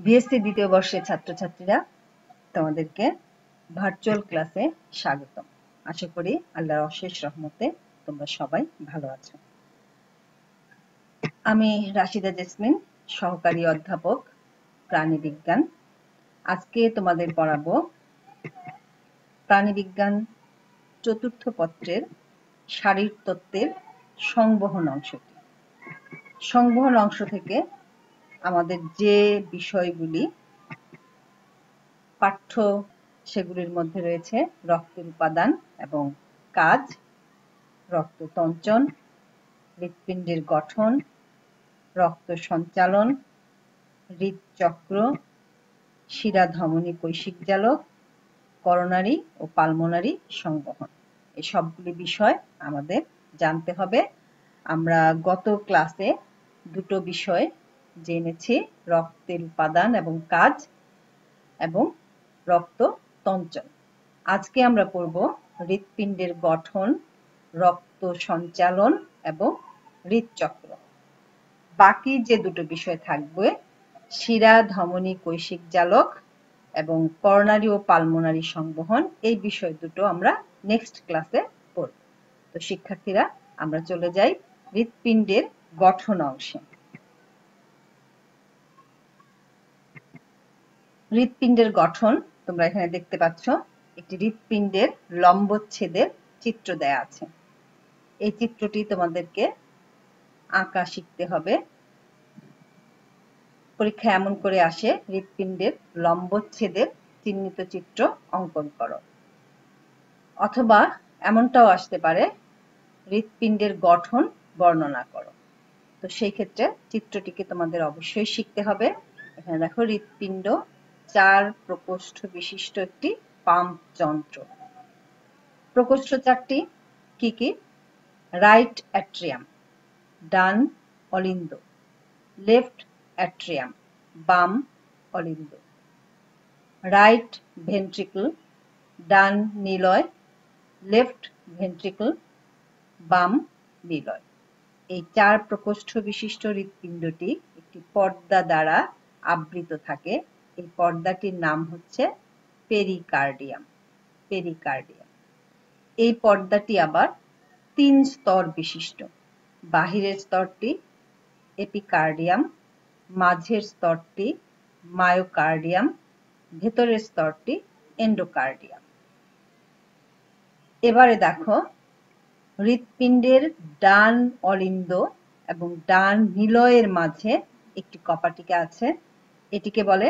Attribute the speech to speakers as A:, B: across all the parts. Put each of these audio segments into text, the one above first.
A: BSc দ্বিতীয় বর্ষের ছাত্রছাত্রীরা তোমাদেরকে ভার্চুয়াল ক্লাসে স্বাগতম। আশা করি আল্লাহর অশেষ রহমতে তোমরা সবাই ভালো আছো। আমি রাশিদা জেসমিন, সহকারী অধ্যাপক প্রাণীবিজ্ঞান। আজকে তোমাদের পড়াবো প্রাণীবিজ্ঞান চতুর্থ পত্রের শারীরতত্ত্বের সংবহন অংশটি। সংবহন অংশ থেকে আমাদের যে বিষয়গুলি পাঠ্য সেগুলির মধ্যে রয়েছে রক্তের উপাদান এবং কাজ, রক্ততঞ্চন, হৃৎপিণ্ডের গঠন, রক্ত সঞ্চালন, হৃদচক্র, শিরা ধমনী কৈশিকজালক, করোনারি ও পালমোনারি সংবহন। এই সবগুলি বিষয় আমাদের জানতে হবে। আমরা গত ক্লাসে দুটো বিষয় জেনেছি, রক্তের উপাদান এবং কাজ এবং রক্ততঞ্চন। আজকে আমরা পড়ব হৃৎপিণ্ডের গঠন, রক্ত সঞ্চালন এবং হৃদচক্র। বাকি যে দুটো বিষয় থাকবে শিরা ধমনী কৈশিকজালক এবং করোনারি ও পালমোনারি সংবহন, এই বিষয় দুটো আমরা নেক্সট ক্লাসে পড়ব। তো শিক্ষার্থীরা, আমরা চলে যাই হৃৎপিণ্ডের গঠন অংশে। হৃৎপিণ্ডের গঠন তোমরা এখানে দেখতে পাচ্ছ, একটি হৃৎপিণ্ডের লম্বচ্ছেদের চিত্র দেয়া আছে। এই চিত্রটি তোমাদেরকে আঁকা শিখতে হবে। পরীক্ষা এমন করে আসে, হৃৎপিণ্ডের লম্বচ্ছেদের চিহ্নিত চিত্র অঙ্কন করো। অথবা এমনটাও আসতে পারে, হৃৎপিণ্ডের গঠন বর্ণনা করো। তো সেই ক্ষেত্রে চিত্রটিকে তোমাদের অবশ্যই শিখতে হবে। এখানে দেখো, হৃৎপিণ্ড 4 প্রকোষ্ঠ বিশিষ্ট একটি পাম্প যন্ত্র। প্রকোষ্ঠ 4টি কি কি? রাইট অ্যাট্রিয়াম, ডান অলিন্দ, লেফট অ্যাট্রিয়াম, বাম অলিন্দ, রাইট ভেন্ট্রিকল, ডান নিলয়, লেফট ভেন্ট্রিকল, বাম নিলয়। এই 4 প্রকোষ্ঠ বিশিষ্ট হৃৎপিণ্ডটি একটি পর্দা দ্বারা আবৃত থাকে। এই পর্দাটির নাম হচ্ছে পেরিকার্ডিয়াম। পেরিকার্ডিয়াম। এই পর্দাটি আবার 3 স্তর বিশিষ্ট। বাহিরের স্তরটি এপিকার্ডিয়াম, মাঝের স্তরটি মায়োকার্ডিয়াম, ভেতরের স্তরটি এন্ডোকার্ডিয়াম। এবারে দেখো, হৃৎপিণ্ডের ডান অলিন্দ এবং ডান নিলয়ের মাঝে একটি কপাটিকা আছে। এটিকে বলে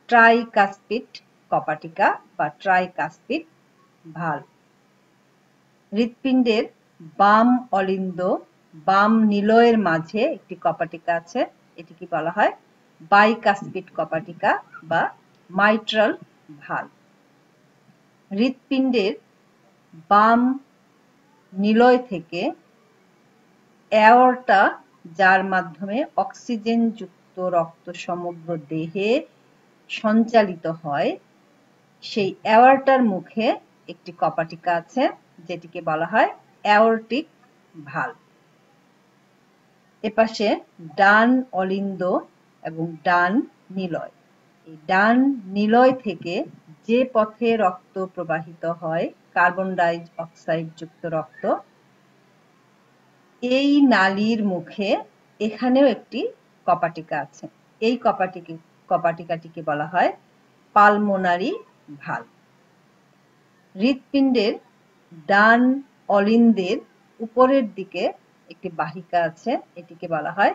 A: ট্রাইকাসপিড কপাটিকা বা ট্রাইকাসপিড ভালভ। হৃৎপিণ্ডের বাম অলিন্দ বাম নিলয়ের মাঝে একটি কপাটিকা আছে। এটিকে বলা হয় বাইকাসপিড কপাটিকা বা মাইট্রাল ভালভ। হৃৎপিণ্ডের বাম নিলয় থেকে অ্যাওর্টা, যার মাধ্যমে অক্সিজেন যুক্ত রক্ত সমগ্র দেহে সঞ্চালিত হয়, সেই অ্যাওর্টার মুখে একটি কপাটিকা আছে, যেটিকে বলা হয় অ্যাওর্টিক ভালভ। এপাশে ডান অলিন্দ এবং ডান নিলয়। এই ডান নিলয় থেকে যে পথে রক্ত প্রবাহিত হয়, কার্বন ডাই অক্সাইড যুক্ত রক্ত, এই নালীর মুখে এখানেও একটি কপাটিকা আছে। এই কপাটিকাটিকে বলা হয় পালমোনারি ভালভ। হৃৎপিণ্ডের ডান অলিন্দের উপরের দিকে একটি বাহিকা আছে, এটিকে বলা হয়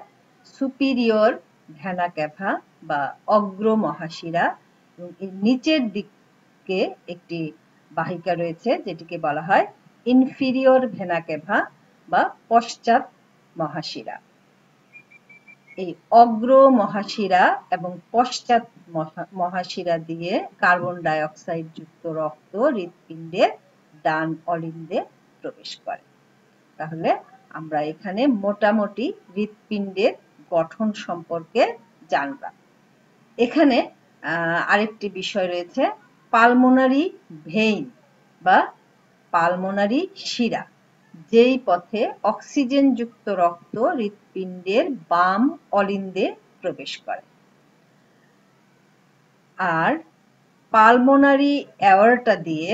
A: সুপিরিয়র ভেনা ক্যাভা বা অগ্র মহাশিরা, এবং এর নিচের দিকে একটি বাহিকা রয়েছে, যেটিকে বলা হয় ইনফিরিয়র ভেনা ক্যাভা বা পশ্চাৎ মহাশিরা। এই অগ্র মহাশিরা এবং পশ্চাৎ মহাশিরা দিয়ে কার্বন ডাই অক্সাইড যুক্ত রক্ত হৃৎপিণ্ডের ডান অলিন্দে প্রবেশ করে। তাহলে আমরা এখানে মোটামুটি হৃৎপিণ্ডের গঠন সম্পর্কে জানলাম। এখানে আরেকটি বিষয় রয়েছে, পালমোনারি ভেইন বা পালমোনারি শিরা, যেই পথে অক্সিজেন যুক্ত রক্ত হৃৎপিণ্ডের বাম অলিন্দে প্রবেশ করে। আর পালমোনারি অ্যাওর্টা দিয়ে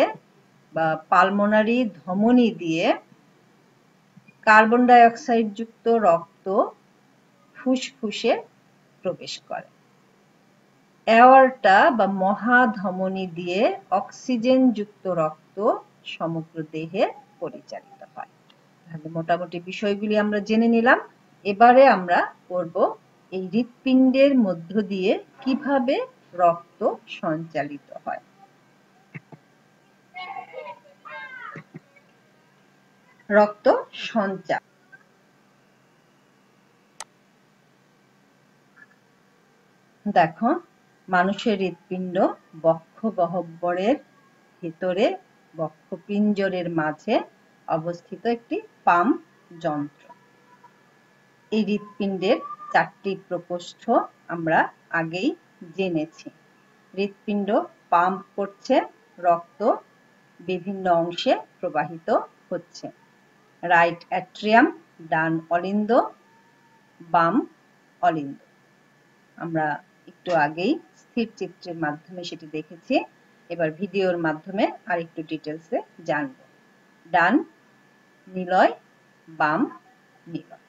A: বা পালমোনারি ধমনী দিয়ে কার্বন ডাই অক্সাইড যুক্ত রক্ত ফুসফুসে প্রবেশ করে। অ্যাওর্টা বা মহাধমনী দিয়ে অক্সিজেন যুক্ত রক্ত সমগ্র দেহে পরিচালিত হয়। তাহলে মোটামুটি বিষয়গুলি আমরা জেনে নিলাম। এবারে আমরা পড়ব এই হৃৎপিণ্ডের মধ্য দিয়ে কিভাবে রক্ত সঞ্চালিত হয়। রক্ত সঞ্চার। দেখো, মানুষের হৃৎপিণ্ড বক্ষগহ্বরের ভিতরে বক্ষপিঞ্জরের মাঝে অবস্থিত একটি পাম্প যন্ত্র। এই হৃৎপিণ্ডের 4টি প্রকোষ্ঠ আমরা আগেই জেনেছি। হৃৎপিণ্ড পাম্প করছে, রক্ত বিভিন্ন অংশে প্রবাহিত হচ্ছে। রাইট অ্যাট্রিয়াম, ডান অলিন্দ, বাম অলিন্দ। আমরা একটু আগেই স্থির চিত্রের মাধ্যমে সেটি দেখেছি। এবার ভিডিওর মাধ্যমে আরেকটু ডিটেলসে জানব। ডান নিলয়, বাম নিলয়।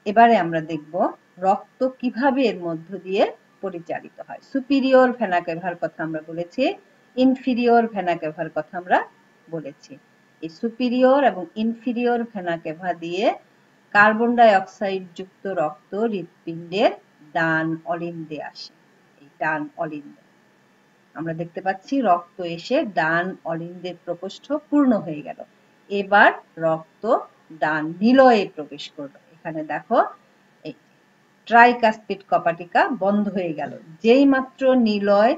A: এবারে আমরা দেখব রক্ত কিভাবে এর মধ্য দিয়ে পরিচালিত হয়। সুপিরিয়র ভেনা ক্যাভার কথা আমরা বলেছি, ইনফিরিয়র ভেনা ক্যাভার কথা আমরা বলেছি। এই সুপিরিয়র এবং ইনফিরিয়র ভেনা ক্যাভা দিয়ে কার্বন ডাই অক্সাইড যুক্ত রক্ত হৃৎপিণ্ডের ডান অলিন্দে আসে। এই ডান অলিন্দ আমরা দেখতে পাচ্ছি রক্ত এসে ডান অলিন্দের প্রকোষ্ঠ পূর্ণ হয়ে গেল। এবার রক্ত ডান নিলয়ে প্রবেশ করলো। এখানে দেখো এই ট্রাইকাসপিড কপাটিকা বন্ধ হয়ে গেল। যেই মাত্র নিলয়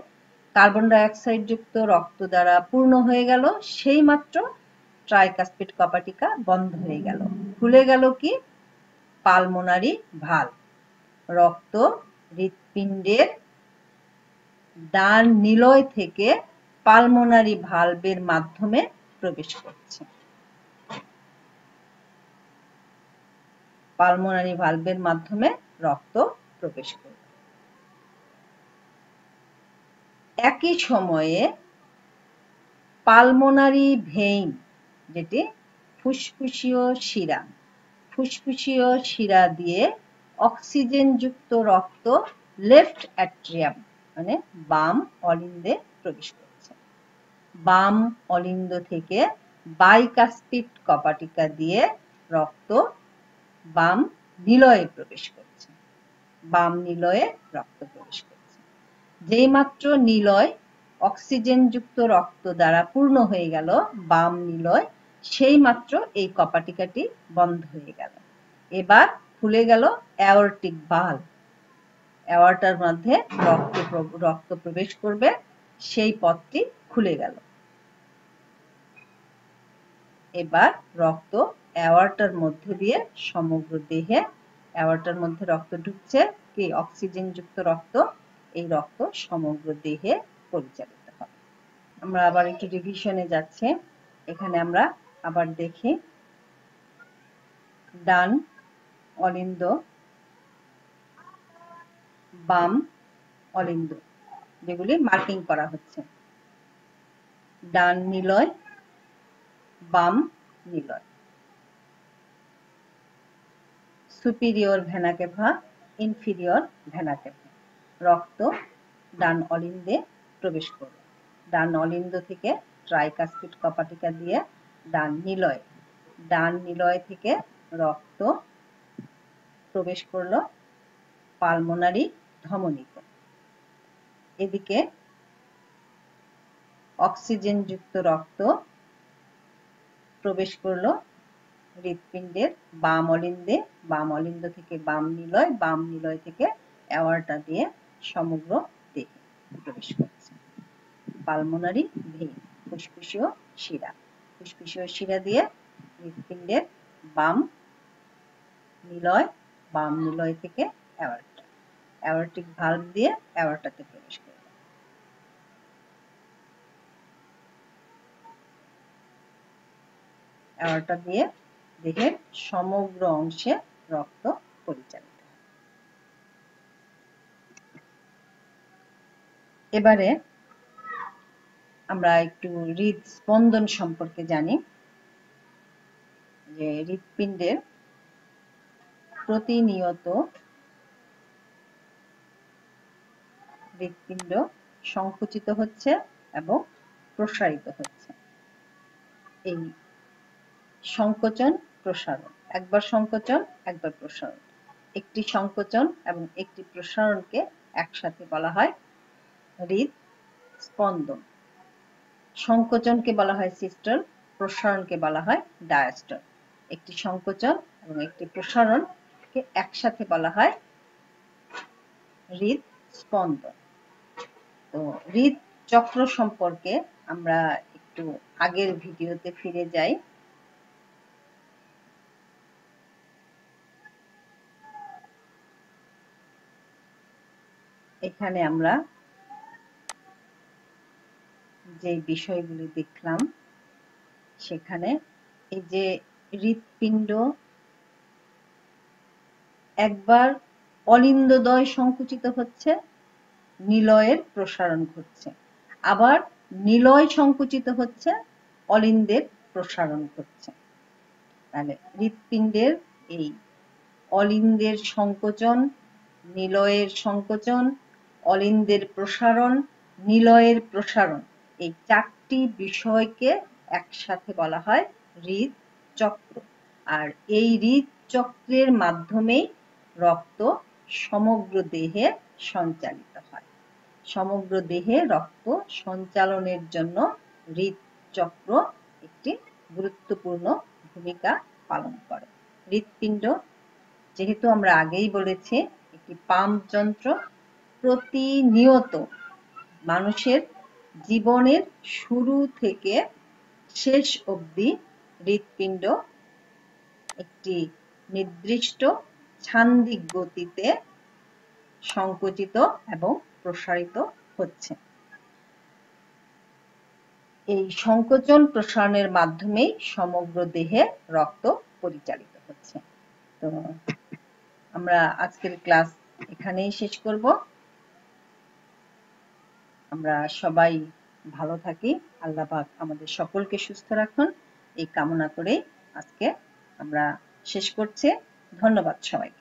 A: কার্বন ডাই অক্সাইড যুক্ত রক্ত দ্বারা পূর্ণ হয়ে গেল, সেই মাত্র ট্রাইকাসপিড কপাটিকা বন্ধ হয়ে গেল। খুলে গেল কি? Pulmonary valve. রক্ত হৃৎপিণ্ডের ডান নিলয় থেকে পালমোনারি ভালভের মাধ্যমে প্রবেশ করছে। পালমোনারি ভালভের মাধ্যমে রক্ত প্রবেশ করবে। একই সময়ে পালমোনারি ভেইন, যেটি ফুসফুসীয় শিরা, ফুসফুসীয় শিরা দিয়ে অক্সিজেন যুক্ত রক্ত লেফট অ্যাট্রিয়াম মানে বাম অলিন্দে প্রবেশ করছে। বাম অলিন্দ থেকে বাইকাসপিড কপাটিকা দিয়ে রক্ত বাম নিলয়ে প্রবেশ করছে। বাম নিলয়ে রক্ত প্রবেশ করছে। যেই মাত্র নিলয় অক্সিজেন যুক্ত রক্ত দ্বারা পূর্ণ হয়ে গেল বাম নিলয়, সেই মাত্র এই কপাটিকাটি বন্ধ হয়ে গেল। এবার খুলে গেল অ্যাওর্টিক ভালভ। অ্যাওর্টার মধ্যে রক্ত প্রবেশ করবে, সেই পথটি খুলে গেল। এবার রক্ত অ্যাওর্টার মধ্য দিয়ে সমগ্র দেহে, অ্যাওর্টার মধ্যে রক্ত ঢুকছে কি? অক্সিজেন যুক্ত রক্ত। এই রক্ত সমগ্র দেহে পরিচালিত হয়। আমরা আবার একটু রিভিশনে যাচ্ছি। এখানে আমরা আবার দেখি ডান অলিন্দ, বাম অলিন্দ, যেগুলি মার্কিং করা হচ্ছে। ডান নিলয়, বাম নিলয়। Superior vena cava, inferior vena cava. রক্ত ডান অলিন্দে প্রবেশ করবে। ডান অলিন্দ থেকে ট্রাইকাসপিড কপাটিকা দিয়ে ডান নিলয়, ডান নিলয় থেকে রক্ত প্রবেশ করলো পালমোনারি ধমনীতে। এদিকে অক্সিজেন যুক্ত রক্ত প্রবেশ করলো হৃৎপিণ্ডের বাম অলিন্দে, বাম অলিন্দ থেকে বাম নিলয়, বাম নিলয় থেকে অ্যাওর্টা দিয়ে সমগ্র দেহে প্রবেশ করছে। পালমোনারি ভেইন, ফুসফুসীয় শিরা, ফুসফুসীয় শিরা দিয়ে হৃৎপিণ্ডের বাম নিলয়, বাম নিলয় থেকে অ্যাওর্টা, অ্যাওর্টিক ভালভ দিয়ে অ্যাওর্টাতে প্রবেশ করে। অ্যাওর্টা দিয়ে দেহের সমগ্র অংশে রক্ত পরিচালিত। এবারে আমরা একটু হৃদস্পন্দন সম্পর্কে জানি যে হৃৎপিণ্ডের প্রতিনিয়ত হৃৎপিণ্ড সংকুচিত হচ্ছে এবং প্রসারিত হচ্ছে। এই সংকোচন প্রসারণ, একবার সংকোচন একবার প্রসারণ, একটি সংকোচন এবং একটি প্রসারণকে একসাথে বলা হয় হৃদস্পন্দন। সংকোচনকে বলা হয় সিস্টল, প্রসারণকে বলা হয় ডায়াস্টল। একটি সংকোচন এবং একটি প্রসারণকে একসাথে বলা হয় হৃদস্পন্দন। তো হৃদচক্র সম্পর্কে আমরা একটু আগের ভিডিওতে ফিরে যাই। এখানে আমরা যে বিষয়গুলি দেখলাম সেখানে এই যে হৃৎপিণ্ড একবার অলিন্দদ্বয় সংকুচিত হচ্ছে, নিলয়ের প্রসারণ ঘটছে, আবার নিলয় সংকুচিত হচ্ছে, অলিন্দের প্রসারণ ঘটছে। তাহলে হৃৎপিণ্ডের এই অলিন্দের সংকোচন, নিলয়ের সংকোচন, অলিন্দের প্রসারণ, নিলয়ের প্রসারণ, এই চারটি বিষয়কে একসাথে বলা হয় হৃদচক্র। আর এই হৃদচক্রের মাধ্যমেই রক্ত সমগ্র দেহে সঞ্চালিত হয়। সমগ্র দেহে রক্ত সঞ্চালনের জন্য হৃদচক্র একটি গুরুত্বপূর্ণ ভূমিকা পালন করে। হৃৎপিণ্ড যেহেতু আমরা আগেই বলেছি একটি পাম্প যন্ত্র, প্রতিনিয়ত মানুষের জীবনের শুরু থেকে শেষ অবধি হৃৎপিণ্ড একটি নির্দিষ্ট ছান্দিক গতিতে সংকুচিত এবং প্রসারিত হচ্ছে। এই সংকোচন প্রসারণের মাধ্যমেই সমগ্র দেহে রক্ত পরিচালিত হচ্ছে। তো আমরা আজকের ক্লাস এখানেই শেষ করব। আমরা সবাই ভালো থাকি, আল্লাহ পাক আমাদের সকলকে সুস্থ রাখুন এই কামনা করে আজকে আমরা শেষ করছি। ধন্যবাদ সবাইকে।